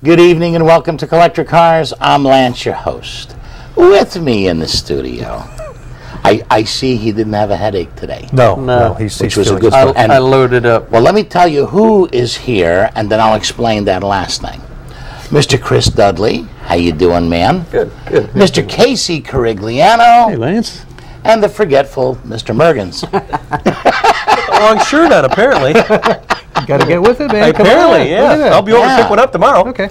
Good evening and welcome to Collector Cars. I'm Lance, your host. With me in the studio, I see he didn't have a headache today. No, he's which was a feeling good good. and I loaded up. Well, let me tell you who is here, and then I'll explain that last thing. Mr. Chris Dudley, how you doing, man? Good. Mr. Casey Carigliano, Hey, Lance. and the forgetful Mr. Mergens. Long shirt on, apparently. Got to get with it, man. Come Apparently, on. yeah. Look at that. I'll be over to pick one up tomorrow. Okay.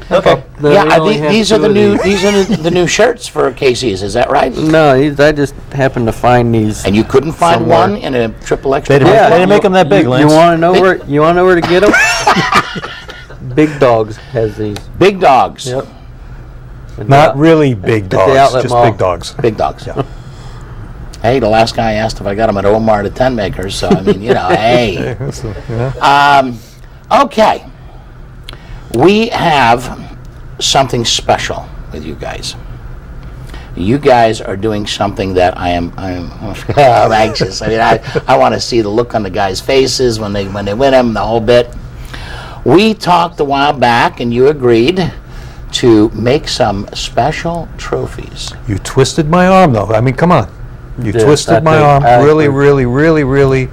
These are the new shirts for Casey's. Is that right? No, I just happened to find these. And you couldn't find Somewhere. one in a triple extra? They didn't make them that big, You Lance. want to know where? You want to know where to get them? Big Dogs has these. Big dogs. Yep. Not really big At the dogs, outlet just mall. big dogs. Big dogs. Yeah. Hey, the last guy asked if I got them at Omar the Ten Makers, so I mean, hey. Okay. We have something special with you guys. You guys are doing something that I'm anxious. I mean, I want to see the look on the guys' faces when they win them, the whole bit. We talked a while back, and you agreed to make some special trophies. You twisted my arm, though. I mean, come on. You Yes, twisted my arm really.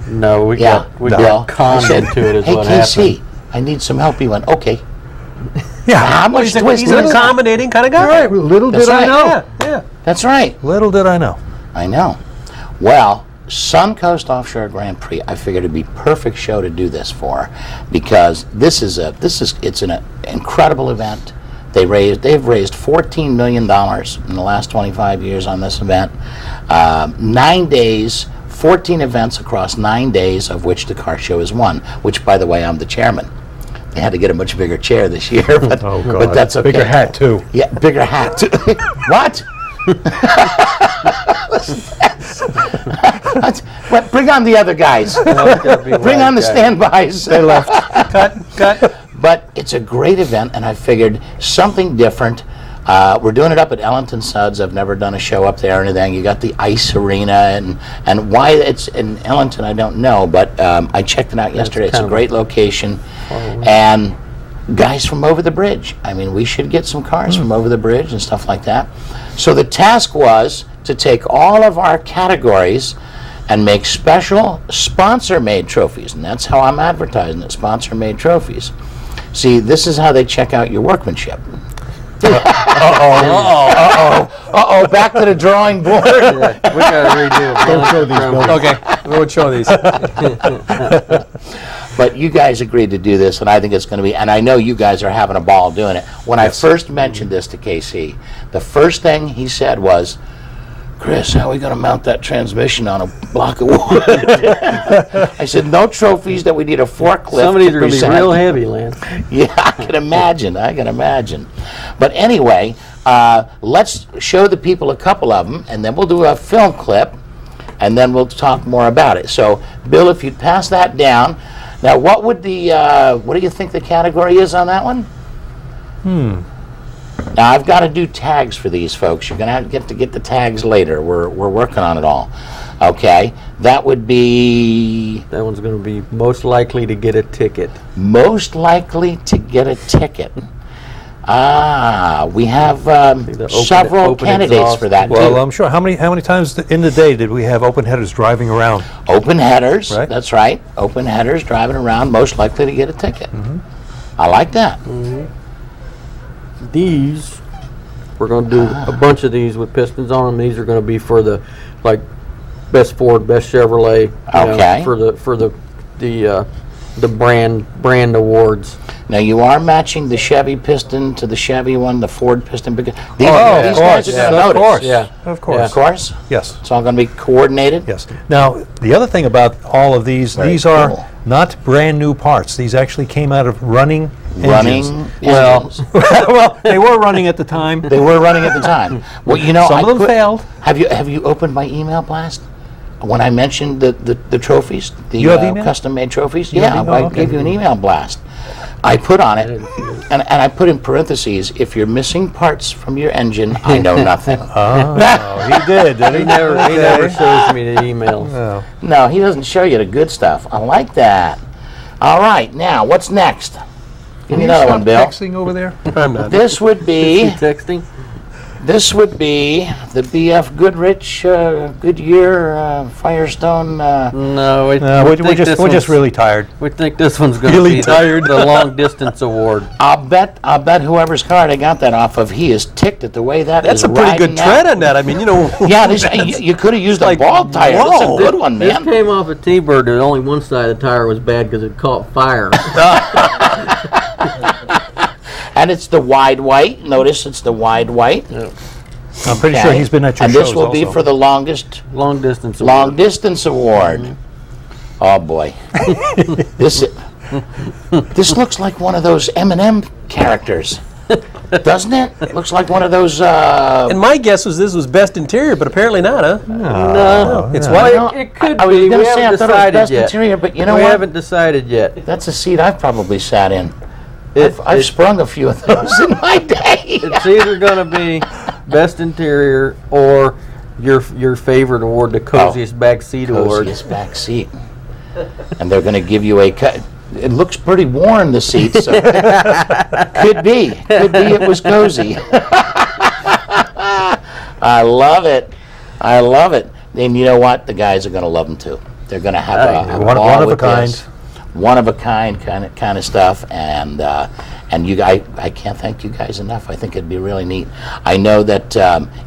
No, we Yeah. got conned into it. Is Hey, what KC, happened. I need some help. He went, okay. Yeah. How much He's twisting? an accommodating kind of guy. All right. Little That's did I right. know. Yeah. That's right. Little did I know. I know. Well, Suncoast Offshore Grand Prix, I figured it'd be perfect show to do this for, because it's an incredible event. They've raised $14 million in the last 25 years on this event. 9 days, 14 events across 9 days, of which the car show is one. Which, by the way, I'm the chairman. They had to get a much bigger chair this year, but, Oh, God. but that's okay. Bigger hat, too. Yeah, bigger hat. Too. What? Well, bring on the other guys. Bring on the standbys. They left. Cut. But it's a great event, and I figured something different. We're doing it up at Ellington Suds. I've never done a show up there or anything. You got the ice arena, and why it's in Ellington, I don't know, but I checked it out yesterday. It's a great location. And guys from over the bridge. I mean, we should get some cars from over the bridge and stuff like that. So the task was to take all of our categories and make special sponsor-made trophies, and that's how I'm advertising it, sponsor-made trophies. See, this is how they check out your workmanship. Uh-oh, back to the drawing board. Yeah, we got to redo it. Don't show these, Bill. Okay, we won't show these. But you guys agreed to do this, and I think it's going to be, and I know you guys are having a ball doing it. When I first mentioned this to KC, the first thing he said was, Chris, how are we going to mount that transmission on a block of wood? I said, no trophies, that we need a forklift. Some of these to are going to be present." real heavy, Lance. Yeah, I can imagine. But anyway, let's show the people a couple of them, and then we'll do a film clip, and then we'll talk more about it. So, Bill, if you'd pass that down. Now, what would what do you think the category is on that one? Now, I've got to do tags for these folks. You're going to get the tags later. We're working on it all. Okay, that would be That one's going to be most likely to get a ticket. most likely to get a ticket. We have several open candidates exhaust. for that Well, too. I'm sure. How many times in the day did we have open headers driving around? Open headers, Right. that's right. Open headers driving around, most likely to get a ticket. I like that. These, we're going to do a bunch of these with pistons on them. These are going to be for the, like, best Ford, best Chevrolet. you know, Okay. for the brand awards. Now, you are matching the Chevy piston to the Chevy one, the Ford piston. Because these of guys course. are going to Of notice. course. Yeah. Of course. Of course. Yes. It's all going to be coordinated. Yes. Now, the other thing about all of these, Very these are cool. not brand new parts. These actually came out of running Running engines. engines. Well, they were running at the time. They were running at the time. Well, you know, Some of them failed. Have you opened my email blast? When I mentioned the trophies, the You have email? custom-made trophies, You have email? I Okay. gave you an email blast. I put on it, and I put in parentheses, if you're missing parts from your engine, I know nothing. Oh, he did, did he? He never shows me the emails. Oh. No, he doesn't show you the good stuff. I like that. All right, now, what's next? Give me another one, Bill. Texting over there? I'm not. This would be Texting? the BF Goodrich Goodyear Firestone. No, We're just really tired. We think this one's going to Really be tired. the long distance award. I'll bet whoever's car they got that off of, he is ticked at the way That's a pretty good tread on that. I mean, you know. Yeah, you could have used a ball tire. That's a whoa. good one, This man. came off a T-Bird. There's only one side of the tire was bad because it caught fire. And it's the wide white. Notice it's the wide white. I'm pretty sure he's been at your and shows this will be also. for the longest Long distance award. long distance award. Oh boy, this looks like one of those M&M characters, doesn't it? It looks like one of those. And my guess was this was best interior, but apparently not, huh? No, It's well, what? it could I was be. gonna We say I haven't thought it was decided best yet. interior, but you know We what? haven't decided yet. That's a seat I've probably sat in. It- I've it- sprung a few of those in my day. It's either going to be best interior or your favorite award, the coziest back seat award. Coziest back seat. And they're going to give you a cut. It looks pretty worn, the seat, so could be it was cozy. I love it. And you know what? The guys are going to love them too. They're going to have a One ball of a with kind. this. One of a kind kind of stuff, and you guys, I can't thank you guys enough. I think it'd be really neat. I know that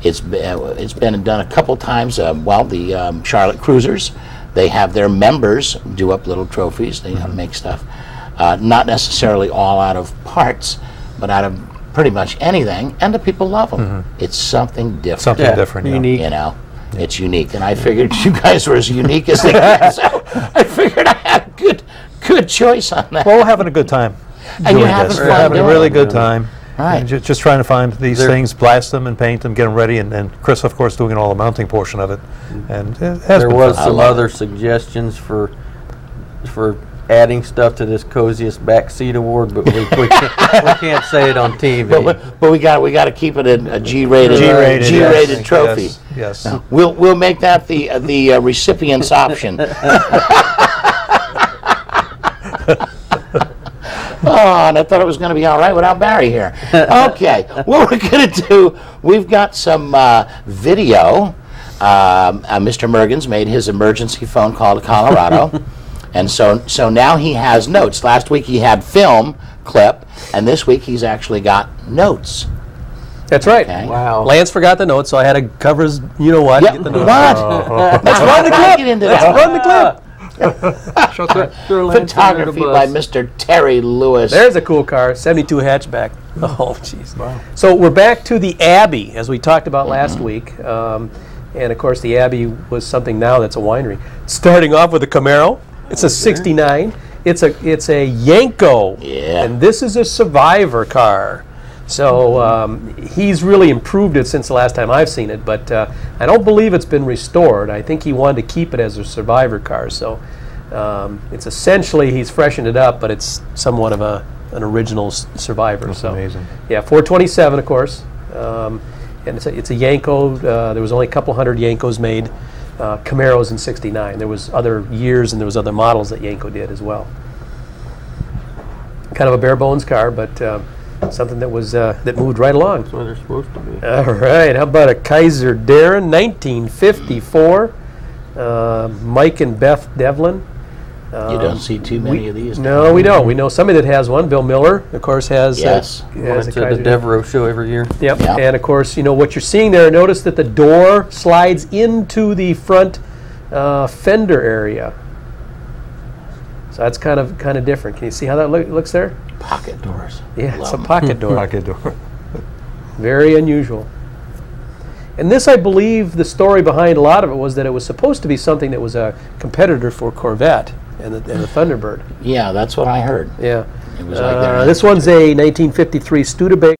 it's been done a couple times. The Charlotte Cruisers, they have their members do up little trophies. They make stuff, not necessarily all out of parts, but out of pretty much anything, and the people love them. It's something different. Something different, yeah. unique. You know, it's unique, and I figured you guys were as unique as they get, so I figured I had a good choice on that. Well, we're having a good time. And you're doing having this. fun We're having a doing really it. good time. Right. And just trying to find these things, blast them and paint them, get them ready, and Chris, of course, doing all the mounting portion of it. And it has There been was fun. some other suggestions for adding stuff to this coziest back seat award, but we can't say it on TV. But we got to keep it a G-rated G-rated, trophy. Yes. We'll make that the recipient's option. Oh, and I thought it was going to be all right without Barry here. Okay, what we're going to do, we've got some video. Mr. Mergens made his emergency phone call to Colorado, and so now he has notes. Last week he had film clip, and this week he's actually got notes. That's right. Okay. Wow. Lance forgot the notes, so I had to cover his, you know what, Yep. get the notes. What? Let's run the clip. Get into Let's that. run the clip. Throw Lance under the Photography by bus. Mr. Terry Lewis. There's a cool car, 72 hatchback. Oh, jeez. Wow. So we're back to the Abbey, as we talked about last week. And of course, the Abbey was something now that's a winery. Starting off with a Camaro. It's a 69. It's a Yenko. Yeah. And this is a Survivor car. So he's really improved it since the last time I've seen it, but I don't believe it's been restored. I think he wanted to keep it as a Survivor car. So it's essentially, he's freshened it up, but it's somewhat of an original Survivor. That's so amazing. yeah, 427, of course. And it's a Yenko. There was only a couple hundred Yenkos made. Camaros in 69. There was other years and there was other models that Yenko did as well. Kind of a bare bones car, but something that was that moved right along. That's where they're supposed to be. All right, how about a Kaiser Darren, 1954? Mike and Beth Devlin. You don't see too many of these. No, we don't. We know somebody that has one. Bill Miller, of course, has. Yes. Has Went a to the Kaiser Devereaux show every year. Yep. Yeah. And of course, you know what you're seeing there. Notice that the door slides into the front fender area. So that's kind of different. Can you see how that looks there? Pocket doors. Yeah, it's a Love 'em. pocket door. Pocket door. Very unusual. And this, I believe, the story behind a lot of it was that it was supposed to be something that was a competitor for Corvette and the Thunderbird. Yeah, that's what I heard. Yeah. It was like their This one's a 1953 Studebaker.